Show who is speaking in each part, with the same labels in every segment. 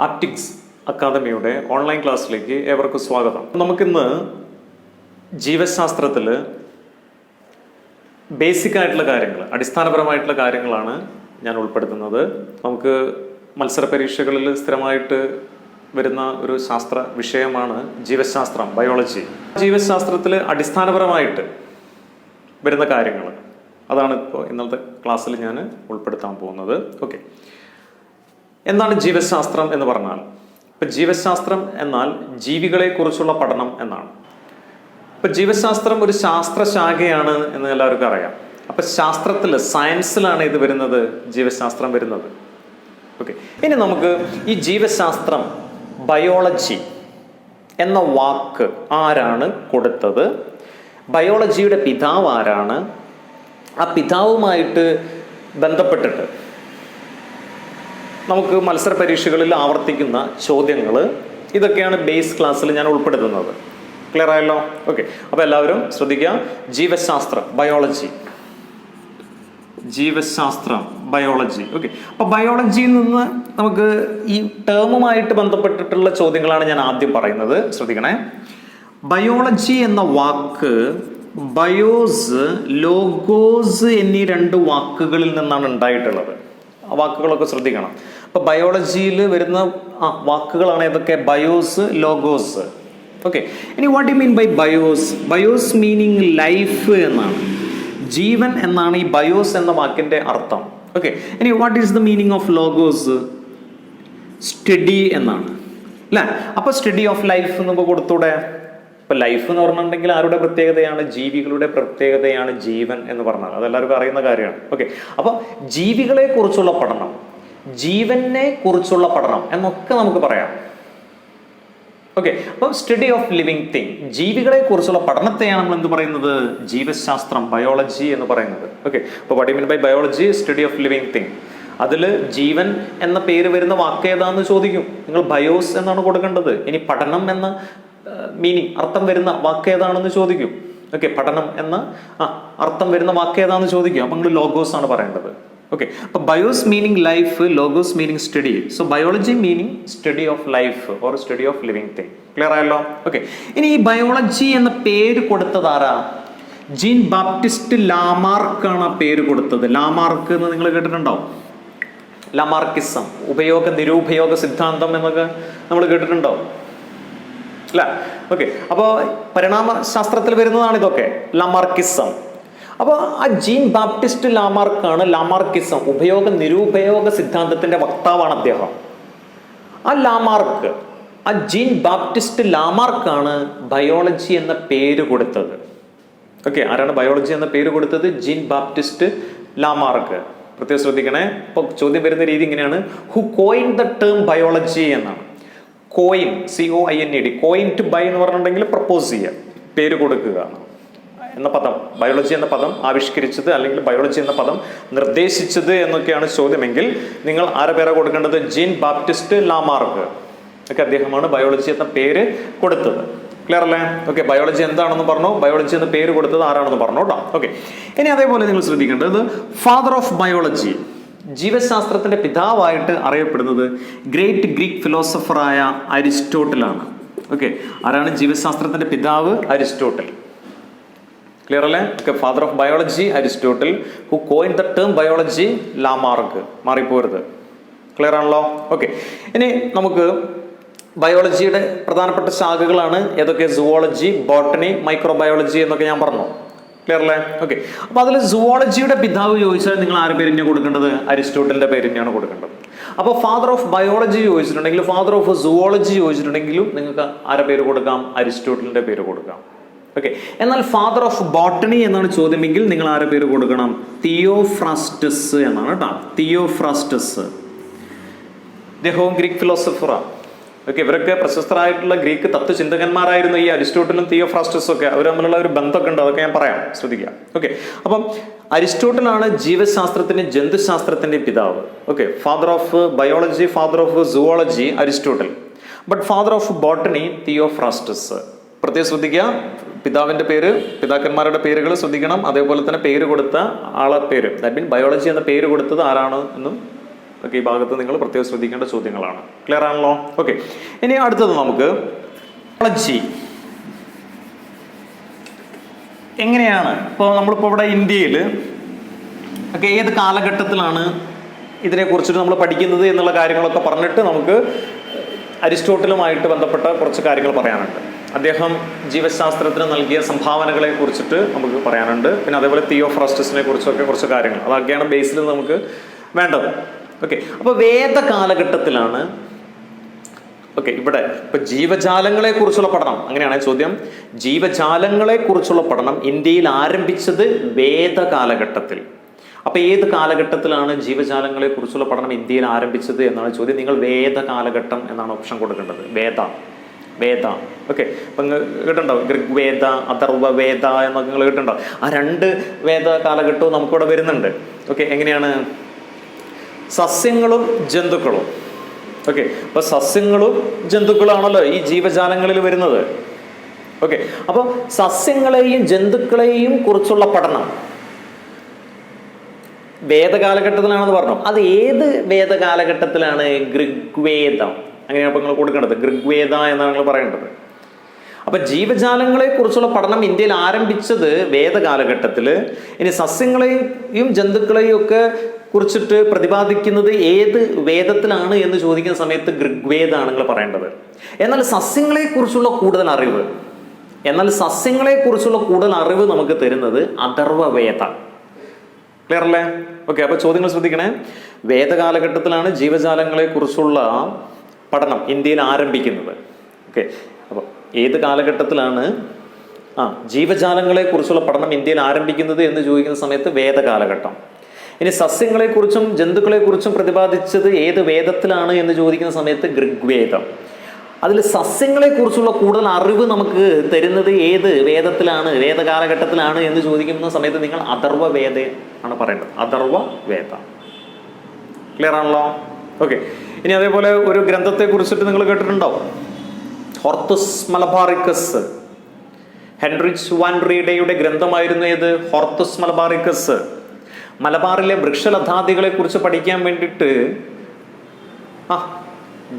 Speaker 1: Optics അക്കാദമിയുടെ online ക്ലാസ്സിലേക്ക് ഏവർക്കും സ്വാഗതം. നമുക്കിന്ന് ജീവശാസ്ത്രത്തിൽ ബേസിക് ആയിട്ടുള്ള കാര്യങ്ങൾ, അടിസ്ഥാനപരമായിട്ടുള്ള കാര്യങ്ങളാണ് ഞാൻ ഉൾപ്പെടുത്തുന്നത്. നമുക്ക് മത്സര പരീക്ഷകളിൽ സ്ഥിരമായിട്ട് വരുന്ന ഒരു ശാസ്ത്ര വിഷയമാണ് ജീവശാസ്ത്രം, ബയോളജി. ജീവശാസ്ത്രത്തിൽ അടിസ്ഥാനപരമായിട്ട് വരുന്ന കാര്യങ്ങൾ അതാണ് ഇപ്പോൾ ഇന്നത്തെ ക്ലാസ്സിൽ ഞാൻ ഉൾപ്പെടുത്താൻ പോകുന്നത്. ഓക്കെ, എന്താണ് ജീവശാസ്ത്രം എന്ന് പറഞ്ഞാൽ? ഇപ്പം ജീവശാസ്ത്രം എന്നാൽ ജീവികളെ കുറിച്ചുള്ള പഠനം എന്നാണ്. ഇപ്പം ജീവശാസ്ത്രം ഒരു ശാസ്ത്രശാഖയാണ് എന്ന് എല്ലാവർക്കും അറിയാം. അപ്പം ശാസ്ത്രത്തിൽ, സയൻസിലാണ് ഇത് വരുന്നത്, ജീവശാസ്ത്രം വരുന്നത്. ഓക്കെ, ഇനി നമുക്ക് ഈ ജീവശാസ്ത്രം, ബയോളജി എന്ന വാക്ക് ആരാണ് കൊടുത്തത്, ബയോളജിയുടെ പിതാവ് ആരാണ്, ആ പിതാവുമായിട്ട് ബന്ധപ്പെട്ടിട്ട് നമുക്ക് മത്സര പരീക്ഷകളിൽ ആവർത്തിക്കുന്ന ചോദ്യങ്ങൾ, ഇതൊക്കെയാണ് ബേസ് ക്ലാസ്സിൽ ഞാൻ ഉൾപ്പെടുത്തുന്നത്. ക്ലിയർ ആയല്ലോ? ഓക്കെ, അപ്പോൾ എല്ലാവരും ശ്രദ്ധിക്കുക. ജീവശാസ്ത്രം, ബയോളജി, ജീവശാസ്ത്രം, ബയോളജി. ഓക്കെ, അപ്പോൾ ബയോളജിയിൽ നിന്ന് നമുക്ക് ഈ ടേമുമായിട്ട് ബന്ധപ്പെട്ടിട്ടുള്ള ചോദ്യങ്ങളാണ് ഞാൻ ആദ്യം പറയുന്നത്. ശ്രദ്ധിക്കണേ. ബയോളജി എന്ന വാക്ക് ബയോസ്, ലോഗോസ് എന്നീ രണ്ട് വാക്കുകളിൽ നിന്നാണ് ഉണ്ടായിട്ടുള്ളത്. ആ വാക്കുകളൊക്കെ ശ്രദ്ധിക്കണം. അപ്പോൾ ബയോളജിയിൽ വരുന്ന വാക്കുകളാണ് ഏതൊക്കെ? Bios, logos. ഓക്കെ, ഇനി what you mean by bios? Bios meaning life എന്നാണ്, ജീവൻ എന്നാണ് ഈ ബയോസ് എന്ന വാക്കിന്റെ അർത്ഥം. ഓക്കെ, ഇനി what is the meaning of logos? Study എന്നാണ്, അല്ലേ? അപ്പോൾ സ്റ്റഡി ഓഫ് ലൈഫ് നമുക്ക് കൊടുത്തൂടെ? ഇപ്പം ലൈഫ് എന്ന് പറഞ്ഞിട്ടുണ്ടെങ്കിൽ ആരുടെ പ്രത്യേകതയാണ്? ജീവികളുടെ പ്രത്യേകതയാണ് ജീവൻ എന്ന് പറഞ്ഞാൽ. അതെല്ലാവർക്കും അറിയുന്ന കാര്യമാണ്. ഓക്കെ, അപ്പോൾ ജീവികളെ കുറിച്ചുള്ള പഠനം, ജീവനെ കുറിച്ചുള്ള പഠനം എന്നൊക്കെ നമുക്ക് പറയാം. ഓക്കെ, അപ്പം സ്റ്റഡി ഓഫ് ലിവിങ് തിങ്, ജീവികളെ കുറിച്ചുള്ള പഠനത്തെയാണ് നമ്മൾ എന്ത് പറയുന്നത്? ജീവശാസ്ത്രം, ബയോളജി എന്ന് പറയുന്നത്. ഓക്കെ, അപ്പോൾ what you mean by biology? Study of living thing. അതിൽ ജീവൻ എന്ന പേര് വരുന്ന വാക്ക് ഏതാന്ന് ചോദിക്കും. നിങ്ങൾ ബയോസ് എന്നാണ് കൊടുക്കേണ്ടത്. ഇനി പഠനം എന്ന മീനിങ്, അർത്ഥം വരുന്ന വാക്ക് ഏതാണെന്ന് ചോദിക്കും. ഓക്കെ, പഠനം എന്ന അർത്ഥം വരുന്ന വാക്ക് ഏതാണെന്ന് ചോദിക്കും. അപ്പം നിങ്ങൾ ലോഗോസ് ആണ് പറയേണ്ടത്. ഓക്കെ, അപ്പൊ BIOS meaning life, logos meaning study. So biology meaning study of life or study of living thing. Clear ആയല്ലോ? ഓക്കെ, ഇനി ഈ ബയോളജി എന്ന പേര് കൊടുത്തത് ആരാ? ജീൻ ബാപ്റ്റിസ്റ്റ് ലാമാർക്കാണ് ആ പേര് കൊടുത്തത്. ലാമാർക്ക് എന്ന് നിങ്ങൾ കേട്ടിട്ടുണ്ടാവും. ലാമാർക്കിസം, ഉപയോഗ നിരുപയോഗ സിദ്ധാന്തം എന്നൊക്കെ നമ്മൾ കേട്ടിട്ടുണ്ടാവും, അല്ല? ഓക്കെ, അപ്പോൾ പരിണാമ ശാസ്ത്രത്തിൽ വരുന്നതാണ് ഇതൊക്കെ, ലാമാർക്കിസം. അപ്പോൾ ആ ജീൻ ബാപ്റ്റിസ്റ്റ് ലാമാർക്കാണ് ലാമാർക്കിസം, ഉപയോഗ നിരുപയോഗ സിദ്ധാന്തത്തിന്റെ വക്താവാണ് അദ്ദേഹം. ആ ലാമാർക്ക്, ആ ജീൻ ബാപ്റ്റിസ്റ്റ് ലാമാർക്കാണ് ബയോളജി എന്ന പേര് കൊടുത്തത്. ഓക്കെ, ആരാണ് ബയോളജി എന്ന പേര് കൊടുത്തത്? Jean Baptiste Lamarck. പ്രത്യേകം ശ്രദ്ധിക്കണേ. ഇപ്പോൾ ചോദ്യം വരുന്ന രീതി ഇങ്ങനെയാണ്: who coin the term biology എന്നാണ്. Coin, COINED, coin to by എന്ന് പറഞ്ഞിട്ടുണ്ടെങ്കിൽ പ്രപ്പോസ് ചെയ്യുക, പേര് കൊടുക്കുക എന്ന പദം, ബയോളജി എന്ന പദം ആവിഷ്കരിച്ചത് അല്ലെങ്കിൽ ബയോളജി എന്ന പദം നിർദ്ദേശിച്ചത് എന്നൊക്കെയാണ് ചോദ്യമെങ്കിൽ നിങ്ങൾ ആരെ പേരാ കൊടുക്കേണ്ടത്? Gene Baptiste Lamarck. ഒക്കെ അദ്ദേഹമാണ് ബയോളജി എന്ന പേര് കൊടുത്തത്. ക്ലിയർ അല്ലേ? ഓക്കെ, ബയോളജി എന്താണെന്ന് പറഞ്ഞു, ബയോളജി എന്ന പേര് കൊടുത്തത് ആരാണെന്ന് പറഞ്ഞു കേട്ടോ. ഓക്കെ, ഇനി അതേപോലെ നിങ്ങൾ ശ്രദ്ധിക്കേണ്ടത് ഫാദർ ഓഫ് ബയോളജി, ജീവശാസ്ത്രത്തിന്റെ പിതാവായിട്ട് അറിയപ്പെടുന്നത് ഗ്രേറ്റ് ഗ്രീക്ക് ഫിലോസഫറായ അരിസ്റ്റോട്ടിലാണ്. ഓക്കെ, ആരാണ് ജീവശാസ്ത്രത്തിന്റെ പിതാവ്? അരിസ്റ്റോട്ടിൽ. ക്ലിയർ അല്ലേ? Okay, father of biology Aristotle. Who coin the term biology? Lamarck. മാറിപ്പോരുത്. ക്ലിയർ ആണല്ലോ? ഓക്കെ, ഇനി നമുക്ക് ബയോളജിയുടെ പ്രധാനപ്പെട്ട ശാഖകളാണ് ഏതൊക്കെ? സുവോളജി, ബോട്ടണി, മൈക്രോബയോളജി എന്നൊക്കെ ഞാൻ പറഞ്ഞു. ക്ലിയർ അല്ലേ? ഓക്കെ, അപ്പോൾ അതിൽ സുവോളജിയുടെ പിതാവ് ചോദിച്ചാൽ നിങ്ങൾ ആരുടെ പേര് തന്നെയാണ് കൊടുക്കേണ്ടത്? അരിസ്റ്റോട്ടലിന്റെ പേര് തന്നെയാണ് കൊടുക്കേണ്ടത്. അപ്പോൾ ഫാദർ ഓഫ് ബയോളജി ചോദിച്ചിട്ടുണ്ടെങ്കിൽ, ഫാദർ ഓഫ് സുവോളജി ചോദിച്ചിട്ടുണ്ടെങ്കിലും നിങ്ങൾക്ക് ആരുടെ പേര് കൊടുക്കാം? അരിസ്റ്റോട്ടലിന്റെ പേര് കൊടുക്കാം. ഓക്കെ, എന്നാൽ ഫാദർ ഓഫ് ബോട്ടണി എന്നാണ് ചോദ്യമെങ്കിൽ നിങ്ങൾ ആരുടെ പേര് കൊടുക്കണം? തിയോഫ്രാസ്റ്റസ് എന്നാണ് കേട്ടോ. തിയോഫ്രാസ്റ്റസ്, അദ്ദേഹവും ഗ്രീക്ക് ഫിലോസഫറാണ്. ഓക്കെ, ഇവരൊക്കെ പ്രശസ്തരായിട്ടുള്ള ഗ്രീക്ക് തത്വചിന്തകന്മാരായിരുന്നു. ഈ അരിസ്റ്റോട്ടലും തിയോഫ്രാസ്റ്റസും ഒക്കെ, അവർ തമ്മിലുള്ള ഒരു ബന്ധമൊക്കെ ഉണ്ട്, അതൊക്കെ ഞാൻ പറയാം, ശ്രദ്ധിക്കുക. ഓക്കെ, അപ്പം അരിസ്റ്റോട്ടലാണ് ജീവശാസ്ത്രത്തിന്റെ, ജന്തുശാസ്ത്രത്തിന്റെ പിതാവ്. Okay, father of biology, father of zoology Aristotle. But father of botany Theophrastus. പ്രത്യേകം ശ്രദ്ധിക്കുക, പിതാവിന്റെ പേര്, പിതാക്കന്മാരുടെ പേരുകൾ ശ്രദ്ധിക്കണം. അതേപോലെ തന്നെ പേര് കൊടുത്ത ആളെ പേര്, ദാറ്റ് മീൻ ബയോളജി എന്ന പേര് കൊടുത്തത് ആരാണ് എന്നും ഓക്കെ, ഈ ഭാഗത്ത് നിങ്ങൾ പ്രത്യേകം ശ്രദ്ധിക്കേണ്ട ചോദ്യങ്ങളാണ്. ക്ലിയർ ആണല്ലോ? ഓക്കെ, ഇനി അടുത്തത് നമുക്ക് ബയോളജി എങ്ങനെയാണ്. ഇപ്പോൾ നമ്മളിപ്പോൾ ഇവിടെ ഇന്ത്യയിൽ ഒക്കെ ഏത് കാലഘട്ടത്തിലാണ് ഇതിനെക്കുറിച്ചിട്ട് നമ്മൾ പഠിക്കുന്നത് എന്നുള്ള കാര്യങ്ങളൊക്കെ പറഞ്ഞിട്ട് നമുക്ക് അരിസ്റ്റോട്ടിലുമായിട്ട് ബന്ധപ്പെട്ട കുറച്ച് കാര്യങ്ങൾ പറയാനുണ്ട്. അദ്ദേഹം ജീവശാസ്ത്രത്തിന് നൽകിയ സംഭാവനകളെ കുറിച്ചിട്ട് നമുക്ക് പറയാനുണ്ട്. പിന്നെ അതേപോലെ തിയോഫ്രാസ്റ്റസിനെ കുറിച്ചൊക്കെ കുറച്ച് കാര്യങ്ങൾ, അതൊക്കെയാണ് ബേസിൽ നമുക്ക് വേണ്ടത്. ഓക്കെ, അപ്പോൾ വേദ കാലഘട്ടത്തിലാണ് ഇവിടെ ഇപ്പൊ ജീവജാലങ്ങളെ കുറിച്ചുള്ള പഠനം, അങ്ങനെയാണ് ചോദ്യം. ജീവജാലങ്ങളെ കുറിച്ചുള്ള പഠനം ഇന്ത്യയിൽ ആരംഭിച്ചത് വേദ കാലഘട്ടത്തിൽ. അപ്പൊ ഏത് കാലഘട്ടത്തിലാണ് ജീവജാലങ്ങളെ കുറിച്ചുള്ള പഠനം ഇന്ത്യയിൽ ആരംഭിച്ചത് എന്നാണ് ചോദ്യം. നിങ്ങൾ വേദ കാലഘട്ടം എന്നാണ് ഓപ്ഷൻ കൊടുക്കേണ്ടത്. വേദ ഓക്കെ, അപ്പൊ നിങ്ങൾ കേട്ടിട്ടുണ്ടാവും ഋഗ്വേദ, അഥർവവേദ എന്നൊക്കെ നിങ്ങൾ കേട്ടിട്ടുണ്ടാവും. ആ 2 വേദ കാലഘട്ടവും നമുക്കിവിടെ വരുന്നുണ്ട്. ഓക്കെ, എങ്ങനെയാണ്? സസ്യങ്ങളും ജന്തുക്കളും. ഓക്കെ, അപ്പൊ സസ്യങ്ങളും ജന്തുക്കളാണല്ലോ ഈ ജീവജാലങ്ങളിൽ വരുന്നത്. ഓക്കെ, അപ്പൊ സസ്യങ്ങളെയും ജന്തുക്കളെയും കുറിച്ചുള്ള പഠനം വേദകാലഘട്ടത്തിലാണെന്ന് പറഞ്ഞു. അത് ഏത് വേദകാലഘട്ടത്തിലാണ്? ഋഗ്വേദം. അങ്ങനെയാണ് ഇപ്പൊ നിങ്ങൾ കൊടുക്കേണ്ടത്. ഋഗ്വേദ എന്നാണ് നിങ്ങൾ പറയേണ്ടത്. അപ്പൊ ജീവജാലങ്ങളെ കുറിച്ചുള്ള പഠനം ഇന്ത്യയിൽ ആരംഭിച്ചത് വേദകാലഘട്ടത്തിൽ. ഇനി സസ്യങ്ങളെയും ജന്തുക്കളെയും ഒക്കെ കുറിച്ചിട്ട് പ്രതിപാദിക്കുന്നത് ഏത് വേദത്തിലാണ് എന്ന് ചോദിക്കുന്ന സമയത്ത് ഋഗ്വേദമാണ് നിങ്ങൾ പറയേണ്ടത്. എന്നാൽ സസ്യങ്ങളെ കുറിച്ചുള്ള കൂടുതൽ അറിവ് നമുക്ക് തരുന്നത് അഥർവവേദ. ക്ലിയർ അല്ലേ? ഓക്കെ, അപ്പൊ ചോദ്യങ്ങൾ ശ്രദ്ധിക്കണേ. വേദകാലഘട്ടത്തിലാണ് ജീവജാലങ്ങളെ കുറിച്ചുള്ള പഠനം ഇന്ത്യയിൽ ആരംഭിക്കുന്നത്. ഓക്കെ, അപ്പോൾ ഏത് കാലഘട്ടത്തിലാണ് ജീവജാലങ്ങളെ കുറിച്ചുള്ള പഠനം ഇന്ത്യയിൽ ആരംഭിക്കുന്നത് എന്ന് ചോദിക്കുന്ന സമയത്ത് വേദകാലഘട്ടം. ഇനി സസ്യങ്ങളെക്കുറിച്ചും ജന്തുക്കളെക്കുറിച്ചും പ്രതിപാദിച്ചത് ഏത് വേദത്തിലാണ് എന്ന് ചോദിക്കുന്ന സമയത്ത് ഋഗ്വേദം. അതിൽ സസ്യങ്ങളെക്കുറിച്ചുള്ള കൂടുതൽ അറിവ് നമുക്ക് തരുന്നത് ഏത് വേദത്തിലാണ്, വേദകാലഘട്ടത്തിലാണ് എന്ന് ചോദിക്കുന്ന സമയത്ത് നിങ്ങൾ അഥർവവേദ ആണ് പറയേണ്ടത്. അഥർവവേദ. ക്ലിയർ ആണല്ലോ? ഓക്കെ, ഇനി അതേപോലെ ഒരു ഗ്രന്ഥത്തെ കുറിച്ചിട്ട് നിങ്ങൾ കേട്ടിട്ടുണ്ടാവും, ഹോർത്തുസ് മലബാറിക്കസ്. ഹെൻറിച്ച് വാൻ റീഡയുടെ ഗ്രന്ഥമായിരുന്നു ഏത്? ഹോർത്തുസ് മലബാറിക്കസ്. മലബാറിലെ വൃക്ഷലതാദികളെ കുറിച്ച് പഠിക്കാൻ വേണ്ടിയിട്ട്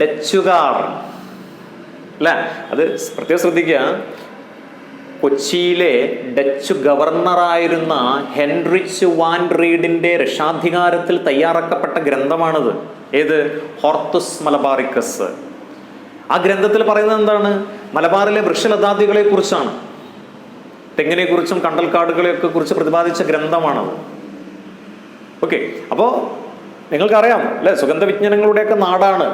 Speaker 1: ഡച്ചുകാർ അല്ല, അത് പ്രത്യേകം ശ്രദ്ധിക്കുക. കൊച്ചിയിലെ ഡച്ച് ഗവർണറായിരുന്ന ഹെൻറിച്ച് വാൻ റീഡിന്റെ രക്ഷാധികാരത്തിൽ തയ്യാറാക്കപ്പെട്ട ഗ്രന്ഥമാണിത്. ഏത്? ഹോർത്തുസ് മലബാറിക്കസ്. ആ ഗ്രന്ഥത്തിൽ പറയുന്നത് എന്താണ്? മലബാറിലെ വൃക്ഷലതാദികളെ കുറിച്ചാണ്. തെങ്ങിനെ കുറിച്ചും കണ്ടൽക്കാടുകളെയൊക്കെ കുറിച്ച് പ്രതിപാദിച്ച ഗ്രന്ഥമാണത്. ഓക്കെ, അപ്പോൾ നിങ്ങൾക്കറിയാം അല്ലെ, സുഗന്ധ വിജ്ഞാനങ്ങളുടെയൊക്കെ നാടാണ്.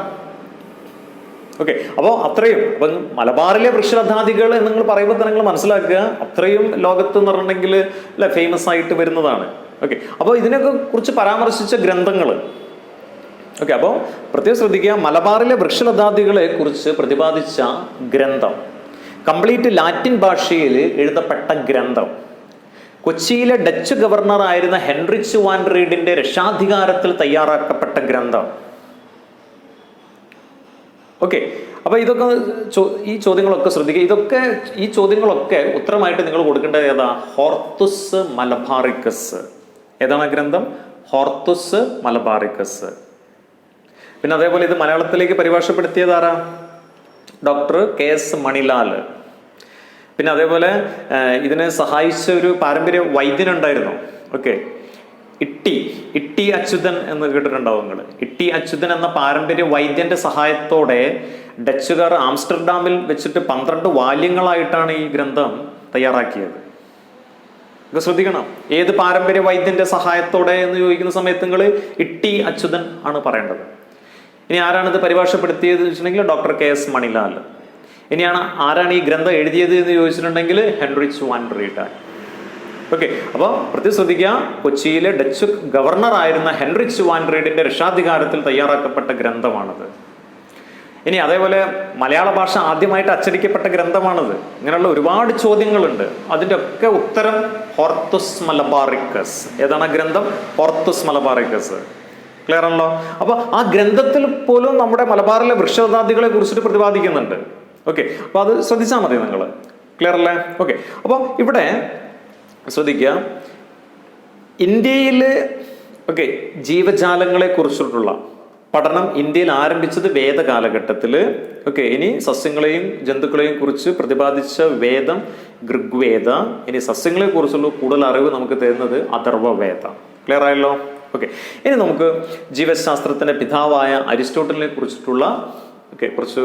Speaker 1: ഓക്കെ, അപ്പോൾ അത്രയും അപ്പം മലബാറിലെ വൃക്ഷലതാദികൾ എന്ന് നിങ്ങൾ പറയുമ്പോൾ തന്നെ നിങ്ങൾ മനസ്സിലാക്കുക, അത്രയും ലോകത്ത് എന്ന് പറഞ്ഞിട്ടുണ്ടെങ്കിൽ അല്ലെ ഫേമസ് ആയിട്ട് വരുന്നതാണ്. ഓക്കെ, അപ്പോൾ ഇതിനൊക്കെ കുറിച്ച് പരാമർശിച്ച ഗ്രന്ഥങ്ങൾ. ഓക്കെ, അപ്പോൾ പ്രത്യേകം ശ്രദ്ധിക്കുക, മലബാറിലെ വൃക്ഷലതാദികളെ കുറിച്ച് പ്രതിപാദിച്ച ഗ്രന്ഥം, കംപ്ലീറ്റ് ലാറ്റിൻ ഭാഷയിൽ എഴുതപ്പെട്ട ഗ്രന്ഥം, കൊച്ചിയിലെ ഡച്ച് ഗവർണറായിരുന്ന ഹെൻറിച്ച് വാൻ റീഡിന്റെ രക്ഷാധികാരത്തിൽ തയ്യാറാക്കപ്പെട്ട ഗ്രന്ഥം. ഓക്കെ, അപ്പൊ ഇതൊക്കെ ഈ ചോദ്യങ്ങളൊക്കെ ശ്രദ്ധിക്കുക. ഈ ചോദ്യങ്ങളൊക്കെ ഉത്തരമായിട്ട് നിങ്ങൾ കൊടുക്കേണ്ടത് ഏതാ? ഹോർത്തുസ് മലബാറിക്കസ്. ഏതാണ് ഗ്രന്ഥം? ഹോർത്തുസ് മലബാറിക്കസ്. പിന്നെ അതേപോലെ ഇത് മലയാളത്തിലേക്ക് പരിഭാഷപ്പെടുത്തിയത് ആരാ? Doctor KS Manilal. പിന്നെ അതേപോലെ ഇതിനെ സഹായിച്ച ഒരു പാരമ്പര്യ വൈദ്യനുണ്ടായിരുന്നു. ഓക്കെ, ഇട്ടി അച്യുതൻ എന്ന് കേട്ടിട്ടുണ്ടാവും നിങ്ങൾ. ഇട്ടി അച്യുതൻ എന്ന പാരമ്പര്യ വൈദ്യന്റെ സഹായത്തോടെ ഡച്ചുകാർ ആംസ്റ്റർഡാമിൽ വെച്ചിട്ട് 12 വാല്യങ്ങളായിട്ടാണ് ഈ ഗ്രന്ഥം തയ്യാറാക്കിയത്. ഇത് ശ്രദ്ധിക്കണം. ഏത് പാരമ്പര്യ വൈദ്യന്റെ സഹായത്തോടെ എന്ന് ചോദിക്കുന്ന സമയത്ത് നിങ്ങൾ ഇട്ടി അച്യുതൻ ആണ് പറയേണ്ടത്. ഇനി ആരാണിത് പരിഭാഷപ്പെടുത്തിയത് വെച്ചിട്ടുണ്ടെങ്കിൽ ഡോക്ടർ KS മണിലാൽ. ഇനിയാണ് ആരാണ് ഈ ഗ്രന്ഥം എഴുതിയത് എന്ന് ചോദിച്ചിട്ടുണ്ടെങ്കിൽ ഹെൻറിച്ച് വാൻ റീഡ്. ഓക്കെ, അപ്പോൾ പ്രത്യേകം ശ്രദ്ധിക്കുക, കൊച്ചിയിലെ ഡച്ച് ഗവർണർ ആയിരുന്ന ഹെൻറിച്ച് വാൻ റീഡിന്റെ രക്ഷാധികാരത്തിൽ തയ്യാറാക്കപ്പെട്ട ഗ്രന്ഥമാണത്. ഇനി അതേപോലെ മലയാള ഭാഷ ആദ്യമായിട്ട് അച്ചടിക്കപ്പെട്ട ഗ്രന്ഥമാണത്. ഇങ്ങനെയുള്ള ഒരുപാട് ചോദ്യങ്ങളുണ്ട്. അതിൻ്റെ ഒക്കെ ഉത്തരം ഹോർത്തുസ് മലബാറിക്കസ്. ഏതാണ് ഗ്രന്ഥം? ഹോർത്തുസ് മലബാറിക്കസ്. ക്ലിയർ ആണല്ലോ? അപ്പൊ ആ ഗ്രന്ഥത്തിൽ പോലും നമ്മുടെ മലബാറിലെ വൃക്ഷലതാദികളെ കുറിച്ചിട്ട് പ്രതിപാദിക്കുന്നുണ്ട്. ഓക്കെ, അപ്പൊ അത് ശ്രദ്ധിച്ചാൽ മതി നിങ്ങൾ. ക്ലിയർ അല്ലേ? ഓക്കെ, അപ്പോൾ ഇവിടെ ശ്രദ്ധിക്കുക, ഇന്ത്യയിൽ ജീവജാലങ്ങളെ കുറിച്ചിട്ടുള്ള പഠനം ഇന്ത്യയിൽ ആരംഭിച്ചത് വേദ കാലഘട്ടത്തിൽ. ഓക്കെ, ഇനി സസ്യങ്ങളെയും ജന്തുക്കളെയും കുറിച്ച് പ്രതിപാദിച്ച വേദം ഋഗ്വേദ. ഇനി സസ്യങ്ങളെ കുറിച്ചുള്ള കൂടുതൽ അറിവ് നമുക്ക് തരുന്നത് അഥർവവേദ. ക്ലിയർ ആയല്ലോ? ഓക്കെ, ഇനി നമുക്ക് ജീവശാസ്ത്രത്തിന്റെ പിതാവായ അരിസ്റ്റോട്ടലിനെ കുറിച്ചിട്ടുള്ള കുറച്ച്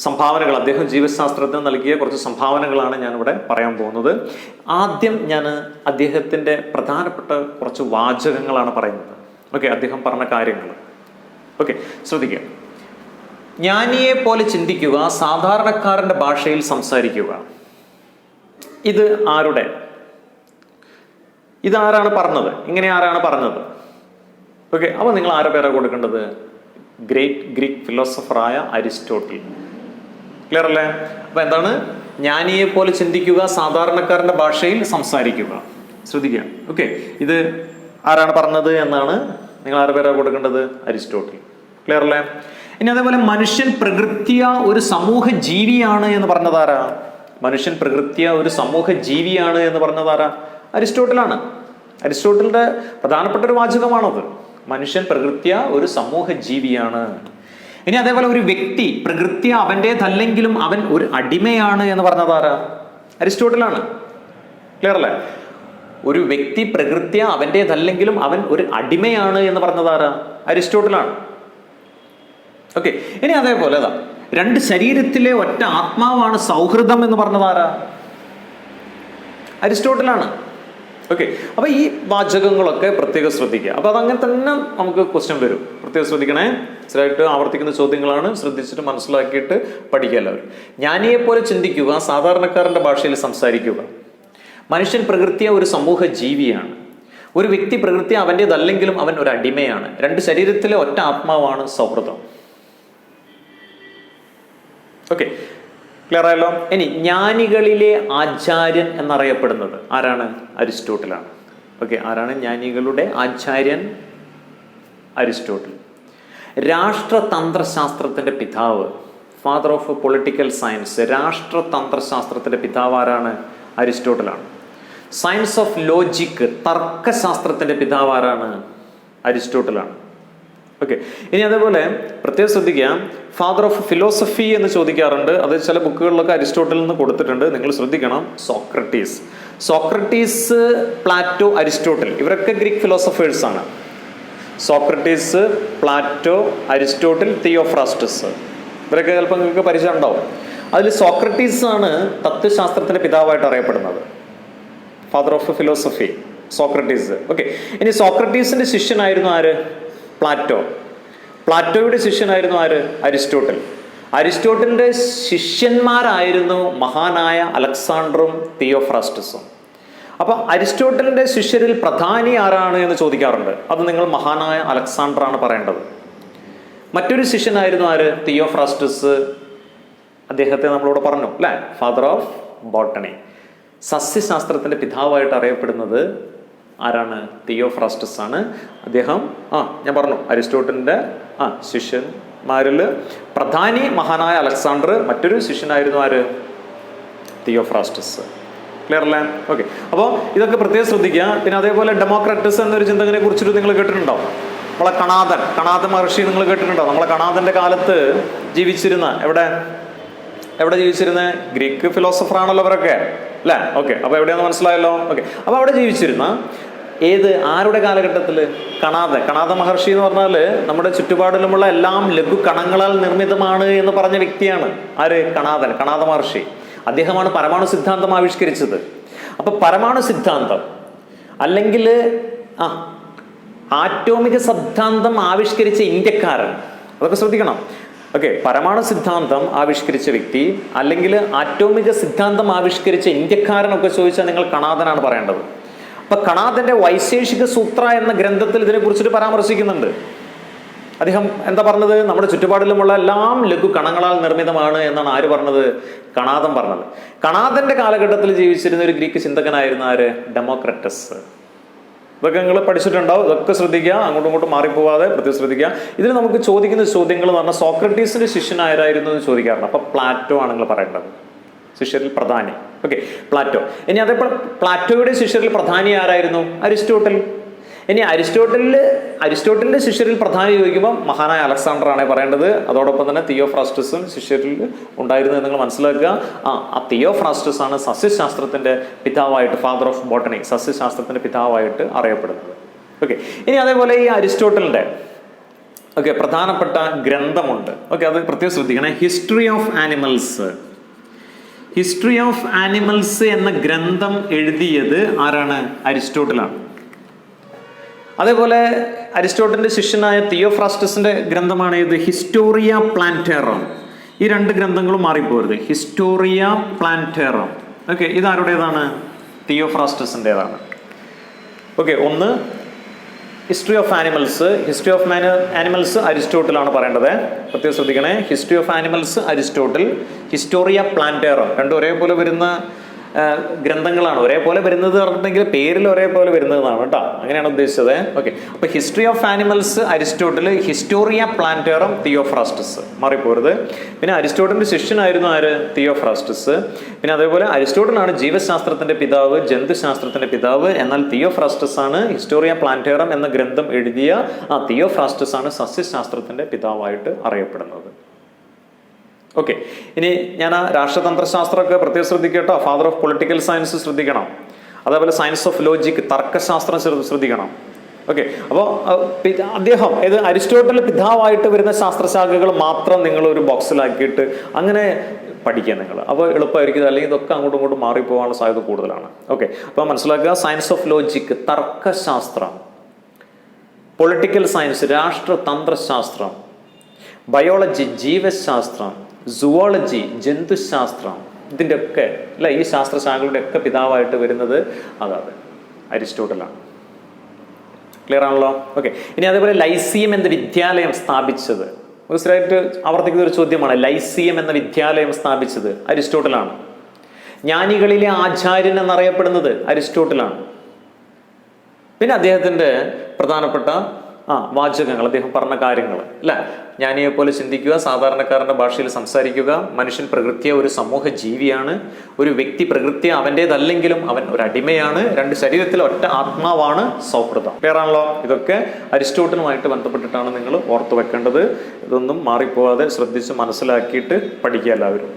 Speaker 1: സംഭാവനകൾ, അദ്ദേഹം ജീവശാസ്ത്രത്തിന് നൽകിയ കുറച്ച് സംഭാവനകളാണ് ഞാനിവിടെ പറയാൻ പോകുന്നത്. ആദ്യം ഞാൻ അദ്ദേഹത്തിന്റെ പ്രധാനപ്പെട്ട കുറച്ച് വാചകങ്ങളാണ് പറയുന്നത്. ഓക്കെ, അദ്ദേഹം പറഞ്ഞ കാര്യങ്ങൾ. ഓക്കെ, ശ്രദ്ധിക്കുക. ജ്ഞാനിയെ പോലെ ചിന്തിക്കുക, സാധാരണക്കാരന്റെ ഭാഷയിൽ സംസാരിക്കുക. ഇതാരാണ് പറഞ്ഞത്? ഇങ്ങനെ ആരാണ് പറഞ്ഞത്? ഓക്കെ, അപ്പൊ നിങ്ങൾ ആരെ പേരാ കൊടുക്കേണ്ടത്? ഗ്രേറ്റ് ഗ്രീക്ക് ഫിലോസഫറായ അരിസ്റ്റോട്ടിൽ. ക്ലിയർ അല്ലേ? അപ്പൊ എന്താണ്? ജ്ഞാനിയെ പോലെ ചിന്തിക്കുക, സാധാരണക്കാരന്റെ ഭാഷയിൽ സംസാരിക്കുക. ശ്രദ്ധിക്കുക. ഓക്കെ, ഇത് ആരാണ് പറഞ്ഞത് എന്നാണ് നിങ്ങൾ ആരെ പേരാ കൊടുക്കേണ്ടത്? അരിസ്റ്റോട്ടിൽ. ക്ലിയർ അല്ലേ? ഇനി അതേപോലെ മനുഷ്യൻ പ്രകൃത്യ ഒരു സമൂഹ ജീവിയാണ് എന്ന് പറഞ്ഞതാരാ? മനുഷ്യൻ പ്രകൃത്യ ഒരു സമൂഹ ജീവിയാണ് എന്ന് പറഞ്ഞതാരാ? അരിസ്റ്റോട്ടിലാണ്. അരിസ്റ്റോട്ടിലിന്റെ പ്രധാനപ്പെട്ട ഒരു വാചകമാണത്. മനുഷ്യൻ പ്രകൃത്യ ഒരു സമൂഹ ജീവിയാണ്. ഇനി അതേപോലെ ഒരു വ്യക്തി പ്രകൃത്യ അവൻ്റേതല്ലെങ്കിലും അവൻ ഒരു അടിമയാണ് എന്ന് പറഞ്ഞതാരാ? അരിസ്റ്റോട്ടിലാണ്. ക്ലിയർ അല്ലേ? ഒരു വ്യക്തി പ്രകൃത്യ അവൻ്റേതല്ലെങ്കിലും അവൻ ഒരു അടിമയാണ് എന്ന് പറഞ്ഞതാരാ? അരിസ്റ്റോട്ടിലാണ്. ഓക്കെ, ഇനി അതേപോലെ രണ്ട് ശരീരത്തിലെ ഒറ്റ ആത്മാവാണ് സൗഹൃദം എന്ന് പറഞ്ഞതാരാ? അരിസ്റ്റോട്ടിലാണ്. ഓക്കെ, അപ്പൊ ഈ വാചകങ്ങളൊക്കെ പ്രത്യേകം ശ്രദ്ധിക്കുക. അപ്പൊ അതങ്ങനെ തന്നെ നമുക്ക് ക്വസ്റ്റ്യൻ വരും. പ്രത്യേകം ശ്രദ്ധിക്കണേ. സ്ഥിരമായിട്ട് ആവർത്തിക്കുന്ന ചോദ്യങ്ങളാണ്. ശ്രദ്ധിച്ചിട്ട് മനസ്സിലാക്കിയിട്ട് പഠിക്കുക എല്ലാവരും. ജ്ഞാനിയെ പോലെ ചിന്തിക്കുക, സാധാരണക്കാരന്റെ ഭാഷയിൽ സംസാരിക്കുക. മനുഷ്യൻ പ്രകൃത്യ ഒരു സമൂഹ ജീവിയാണ്. ഒരു വ്യക്തി പ്രകൃത്യ അവൻ്റേതല്ലെങ്കിലും അവൻ ഒരു അടിമയാണ്. രണ്ട് ശരീരത്തിലെ ഒറ്റ ആത്മാവാണ് സൗഹൃദം. ഓക്കെ, ക്ലിയർ ആയല്ലോ? ഇനി ജ്ഞാനികളിലെ ആചാര്യൻ എന്നറിയപ്പെടുന്നത് ആരാണ്? അരിസ്റ്റോട്ടിലാണ്. ഓക്കെ, ആരാണ് ജ്ഞാനികളുടെ ആചാര്യൻ? അരിസ്റ്റോട്ടിൽ. രാഷ്ട്രതന്ത്രശാസ്ത്രത്തിന്റെ പിതാവ്, ഫാദർ ഓഫ് പൊളിറ്റിക്കൽ സയൻസ്, രാഷ്ട്രതന്ത്രശാസ്ത്രത്തിന്റെ പിതാവ് ആരാണ്? അരിസ്റ്റോട്ടിലാണ്. സയൻസ് ഓഫ് ലോജിക്, തർക്കശാസ്ത്രത്തിന്റെ പിതാവ് ആരാണ്? അരിസ്റ്റോട്ടിലാണ്. ഓക്കെ, ഇനി അതേപോലെ പ്രത്യേകം ശ്രദ്ധിക്കുക. ഫാദർ ഓഫ് ഫിലോസഫി എന്ന് ചോദിക്കാറുണ്ട്. അത് ചില ബുക്കുകളിലൊക്കെ അരിസ്റ്റോട്ടിൽ നിന്ന് കൊടുത്തിട്ടുണ്ട്. നിങ്ങൾ ശ്രദ്ധിക്കണം. സോക്രട്ടീസ്, പ്ലാറ്റോ, അരിസ്റ്റോട്ടിൽ, ഇവരൊക്കെ ഗ്രീക്ക് ഫിലോസഫേഴ്സ് ആണ്. സോക്രട്ടീസ്, പ്ലാറ്റോ, അരിസ്റ്റോട്ടിൽ, തിയോഫ്രാസ്റ്റസ്, ഇവരൊക്കെ ചിലപ്പോൾ നിങ്ങൾക്ക് പരിചയം ഉണ്ടാവും. അതിൽ സോക്രട്ടീസ് ആണ് തത്വശാസ്ത്രത്തിന്റെ പിതാവായിട്ട് അറിയപ്പെടുന്നത്. Father of philosophy Socrates. Okay, ഇനി സോക്രട്ടീസിന്റെ ശിഷ്യനായിരുന്നു ആര്? പ്ലാറ്റോയുടെ ശിഷ്യനായിരുന്നു ആര്? അരിസ്റ്റോട്ടിൽ. അരിസ്റ്റോട്ടിലിന്റെ ശിഷ്യന്മാരായിരുന്നു മഹാനായ അലക്സാണ്ടറും തിയോഫ്രാസ്റ്റസും. അപ്പൊ അരിസ്റ്റോട്ടിലിന്റെ ശിഷ്യരിൽ പ്രധാനി ആരാണ് എന്ന് ചോദിക്കാറുണ്ട്. അത് നിങ്ങൾ മഹാനായ അലക്സാണ്ടർ ആണ് പറയേണ്ടത്. മറ്റൊരു ശിഷ്യനായിരുന്നു ആര്? തിയോഫ്രാസ്റ്റസ്. അദ്ദേഹത്തെ നമ്മളോട് പറഞ്ഞു അല്ലെ? Father of botany. സസ്യശാസ്ത്രത്തിന്റെ പിതാവായിട്ട് അറിയപ്പെടുന്നത് ആരാണ്? തിയോഫ്രാസ്റ്റസ് ആണ്. അദ്ദേഹം ഞാൻ പറഞ്ഞു അരിസ്റ്റോട്ടിലിന്റെ ശിഷ്യന്മാരിൽ പ്രധാനി മഹാനായ അലക്സാണ്ടർ. മറ്റൊരു ശിഷ്യനായിരുന്നു ആര്? തിയോഫ്രാസ്റ്റസ്. ക്ലിയർ അല്ലേ? ഓക്കെ, അപ്പോൾ ഇതൊക്കെ പ്രത്യേകം ശ്രദ്ധിക്കുക. പിന്നെ അതേപോലെ ഡെമോക്രറ്റസ് എന്നൊരു ചിന്തകനെ കുറിച്ചിട്ട് നിങ്ങൾ കേട്ടിട്ടുണ്ടോ? നമ്മളെ കണാദ മഹർഷി നിങ്ങൾ കേട്ടിട്ടുണ്ടോ? നമ്മളെ കണാദന്റെ കാലത്ത് ജീവിച്ചിരുന്ന എവിടെ ജീവിച്ചിരുന്ന ഗ്രീക്ക് ഫിലോസഫർ ആണല്ലോ അവരൊക്കെ അല്ലേ? ഓക്കെ, അപ്പൊ എവിടെയാന്ന് മനസ്സിലായല്ലോ? ഓക്കെ, അപ്പൊ അവിടെ ജീവിച്ചിരുന്ന ആരുടെ കാലഘട്ടത്തിൽ? കണാദ മഹർഷി എന്ന് പറഞ്ഞാല് നമ്മുടെ ചുറ്റുപാടിലുമുള്ള എല്ലാം ലഘു കണങ്ങളാൽ നിർമ്മിതമാണ് എന്ന് പറഞ്ഞ വ്യക്തിയാണ്. ആര്? കണാദ മഹർഷി. അദ്ദേഹമാണ് പരമാണു സിദ്ധാന്തം ആവിഷ്കരിച്ചത്. അപ്പൊ പരമാണു സിദ്ധാന്തം അല്ലെങ്കിൽ ആറ്റോമിക സിദ്ധാന്തം ആവിഷ്കരിച്ച ഇന്ത്യക്കാരൻ, അതൊക്കെ ശ്രദ്ധിക്കണം. ഓക്കെ, പരമാണു സിദ്ധാന്തം ആവിഷ്കരിച്ച വ്യക്തി അല്ലെങ്കിൽ ആറ്റോമിക സിദ്ധാന്തം ആവിഷ്കരിച്ച ഇന്ത്യക്കാരനൊക്കെ ചോദിച്ചാൽ നിങ്ങൾ കണാദനാണ് പറയേണ്ടത്. അപ്പൊ കണാദന്റെ വൈശേഷിക സൂത്ര എന്ന ഗ്രന്ഥത്തിൽ ഇതിനെ കുറിച്ചിട്ട് പരാമർശിക്കുന്നുണ്ട്. അദ്ദേഹം എന്താ പറഞ്ഞത്? നമ്മുടെ ചുറ്റുപാടിലുമുള്ള എല്ലാം ലഘു കണങ്ങളാൽ നിർമ്മിതമാണ് എന്നാണ് ആര് പറഞ്ഞത്? കണാദൻ പറഞ്ഞത്. കണാദന്റെ കാലഘട്ടത്തിൽ ജീവിച്ചിരുന്ന ഒരു ഗ്രീക്ക് ചിന്തകനായിരുന്നു ആര്? ഡെമോക്രറ്റസ്. ഇതൊക്കെ നിങ്ങൾ പഠിച്ചിട്ടുണ്ടാവും. ഇതൊക്കെ ശ്രദ്ധിക്കുക, അങ്ങോട്ടും ഇങ്ങോട്ടും മാറിപ്പോവാതെ പ്രത്യേകം ശ്രദ്ധിക്കുക. ഇതിൽ നമുക്ക് ചോദിക്കുന്ന ചോദ്യങ്ങൾ എന്ന് പറഞ്ഞാൽ സോക്രട്ടീസിന്റെ ശിഷ്യൻ ആരായിരുന്നു എന്ന് ചോദിക്കാറുണ്ട്. അപ്പൊ പ്ലാറ്റോ ആണ് നിങ്ങൾ പറയേണ്ടത്, ശിഷ്യരിൽ പ്രധാനി. Okay, Plato. ഇനി അതേപോലെ പ്ലാറ്റോയുടെ ശിഷ്യരിൽ പ്രധാനി ആരായിരുന്നു? അരിസ്റ്റോട്ടിൽ. ഇനി അരിസ്റ്റോട്ടലിന്റെ ശിഷ്യരിൽ പ്രധാനം ചോദിക്കുമ്പോൾ മഹാനായ അലക്സാണ്ടർ ആണ് പറയേണ്ടത്. അതോടൊപ്പം തന്നെ തിയോഫ്രാസ്റ്റസും ശിഷ്യരിൽ ഉണ്ടായിരുന്നു എന്ന് നിങ്ങൾ മനസ്സിലാക്കുക. ആ തിയോഫ്രാസ്റ്റസ് ആണ് സസ്യശാസ്ത്രത്തിന്റെ പിതാവായിട്ട്, ഫാദർ ഓഫ് ബോട്ടണി, സസ്യശാസ്ത്രത്തിന്റെ പിതാവായിട്ട് അറിയപ്പെടുന്നത്. ഓക്കെ, ഇനി അതേപോലെ ഈ അരിസ്റ്റോട്ടലിന്റെ പ്രധാനപ്പെട്ട ഗ്രന്ഥമുണ്ട്. അത് പ്രത്യേകം ശ്രദ്ധിക്കണേ. ഹിസ്റ്ററി ഓഫ് ആനിമൽസ് എന്ന ഗ്രന്ഥം എഴുതിയത് ആരാണ്? അരിസ്റ്റോട്ടിലാണ്. അതേപോലെ അരിസ്റ്റോട്ടലിന്റെ ശിഷ്യനായ തിയോഫ്രാസ്റ്റസിന്റെ ഗ്രന്ഥമാണ് ഇത് ഹിസ്റ്റോറിയ പ്ലാന്റേറം. ഈ രണ്ട് ഗ്രന്ഥങ്ങളും മാറിപ്പോരുത്. Historia plantarum. ഇതാരുടേതാണ്? തിയോഫ്രാസ്റ്റസിൻ്റെതാണ്. ഒന്ന് ഹിസ്റ്ററി ഓഫ് ആനിമൽസ് അരിസ്റ്റോട്ടിലാണ് പറയേണ്ടത്. പ്രത്യേകം ശ്രദ്ധിക്കണേ. History of animals Aristotle, Historia plantarum രണ്ടും ഒരേപോലെ വരുന്ന ഗ്രന്ഥങ്ങളാണ്. ഒരേപോലെ വരുന്നത് പറഞ്ഞിട്ടുണ്ടെങ്കിൽ പേരിൽ ഒരേപോലെ വരുന്നതാണ് കേട്ടോ, അങ്ങനെയാണ് ഉദ്ദേശിച്ചത്. അപ്പൊ history of animals Aristotle, Historia Plantarum Theophrastus, മാറിപ്പോരുത്. പിന്നെ അരിസ്റ്റോട്ടലിന്റെ ശിഷ്യനായിരുന്നു ആര്? തിയോഫ്രാസ്റ്റസ്. പിന്നെ അതേപോലെ അരിസ്റ്റോട്ടിലാണ് ജീവശാസ്ത്രത്തിന്റെ പിതാവ്, ജന്തുശാസ്ത്രത്തിന്റെ പിതാവ്. എന്നാൽ തിയോഫ്രാസ്റ്റസ് ആണ് ഹിസ്റ്റോറിയ പ്ലാന്റേറം എന്ന ഗ്രന്ഥം എഴുതിയ തിയോഫ്രാസ്റ്റസ് ആണ് സസ്യശാസ്ത്രത്തിന്റെ പിതാവായിട്ട് അറിയപ്പെടുന്നത്. ഇനി ഞാൻ രാഷ്ട്രതന്ത്രശാസ്ത്രമൊക്കെ പ്രത്യേകം ശ്രദ്ധിക്കട്ടോ. ഫാദർ ഓഫ് പൊളിറ്റിക്കൽ സയൻസ് ശ്രദ്ധിക്കണം. അതേപോലെ സയൻസ് ഓഫ് ലോജിക്, തർക്കശാസ്ത്രം ശ്രദ്ധിക്കണം. അപ്പോൾ അദ്ദേഹം അരിസ്റ്റോട്ടൽ പിതാവായിട്ട് വരുന്ന ശാസ്ത്രശാഖകൾ മാത്രം നിങ്ങൾ ഒരു ബോക്സിലാക്കിയിട്ട് അങ്ങനെ പഠിക്കുക നിങ്ങൾ. അപ്പോൾ എളുപ്പമായിരിക്കും. അല്ലെങ്കിൽ ഇതൊക്കെ അങ്ങോട്ടും ഇങ്ങോട്ടും മാറിപ്പോകാനുള്ള സാധ്യത കൂടുതലാണ്. അപ്പോൾ മനസ്സിലാക്കുക. സയൻസ് ഓഫ് ലോജിക്, തർക്കശാസ്ത്രം, പൊളിറ്റിക്കൽ സയൻസ്, രാഷ്ട്രതന്ത്രശാസ്ത്രം, ബയോളജി, ജീവശാസ്ത്രം, സുവോളജി, ജന്തുശാസ്ത്രം, ഇതിൻ്റെ ഒക്കെ ഈ ശാസ്ത്രശാഖകളുടെ ഒക്കെ പിതാവായിട്ട് വരുന്നത് അതാണ് അരിസ്റ്റോട്ടലാണ്. ക്ലിയർ ആണല്ലോ? ഇനി അതേപോലെ ലൈസിയം എന്ന വിദ്യാലയം സ്ഥാപിച്ചത്, സ്ഥിരമായിട്ട് ആവർത്തിക്കുന്ന ഒരു ചോദ്യമാണ്. ലൈസിയം എന്ന വിദ്യാലയം സ്ഥാപിച്ചത് അരിസ്റ്റോട്ടലാണ്. ജ്ഞാനികളിലെ ആചാര്യൻ എന്നറിയപ്പെടുന്നത് അരിസ്റ്റോട്ടലാണ്. പിന്നെ അദ്ദേഹത്തിന്റെ പ്രധാനപ്പെട്ട വാചകങ്ങൾ, അദ്ദേഹം പറഞ്ഞ കാര്യങ്ങൾ ജ്ഞാനിയെ പോലെ ചിന്തിക്കുക, സാധാരണക്കാരന്റെ ഭാഷയിൽ സംസാരിക്കുക, മനുഷ്യൻ പ്രകൃതിയെ ഒരു സമൂഹ ജീവിയാണ്, ഒരു വ്യക്തി പ്രകൃതിയെ അവൻ്റേതല്ലെങ്കിലും അവൻ ഒരു അടിമയാണ്, രണ്ട് ശരീരത്തിൽ ഒറ്റ ആത്മാവാണ്, സൗഹൃദം. ക്ലിയറാണല്ലോ? ഇതൊക്കെ അരിസ്റ്റോട്ടലുമായിട്ട് ബന്ധപ്പെട്ടിട്ടാണ് നിങ്ങൾ ഓർത്തു വെക്കേണ്ടത്. ഇതൊന്നും മാറിപ്പോവാതെ ശ്രദ്ധിച്ച് മനസ്സിലാക്കിയിട്ട് പഠിക്കുക എല്ലാവരും.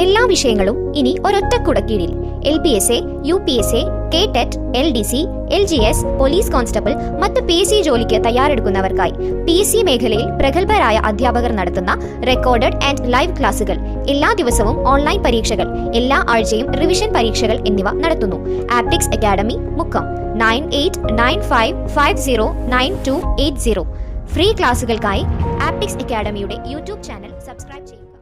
Speaker 2: എല്ലാ വിഷയങ്ങളും ഇനി ഒരൊറ്റ കുടക്കീഴിൽ. LPSA, UPSA, KTET, LDC, LGS, police constable, മറ്റ് PSC ജോലിക്ക് തയ്യാറെടുക്കുന്നവർക്കായി PSC മേഖലയിൽ പ്രഗത്ഭരായ അധ്യാപകർ നടത്തുന്ന റെക്കോർഡഡ് ആൻഡ് ലൈവ് ക്ലാസുകൾ, എല്ലാ ദിവസവും ഓൺലൈൻ പരീക്ഷകൾ, എല്ലാ ആഴ്ചയും റിവിഷൻ പരീക്ഷകൾ എന്നിവ നടത്തുന്നു. Aptics academy, Mukkam. 9895509280. ഫ്രീ ക്ലാസുകൾക്കായി ആപ്റ്റിക്സ് അക്കാഡമിയുടെ യൂട്യൂബ് ചാനൽ സബ്സ്ക്രൈബ് ചെയ്യുക.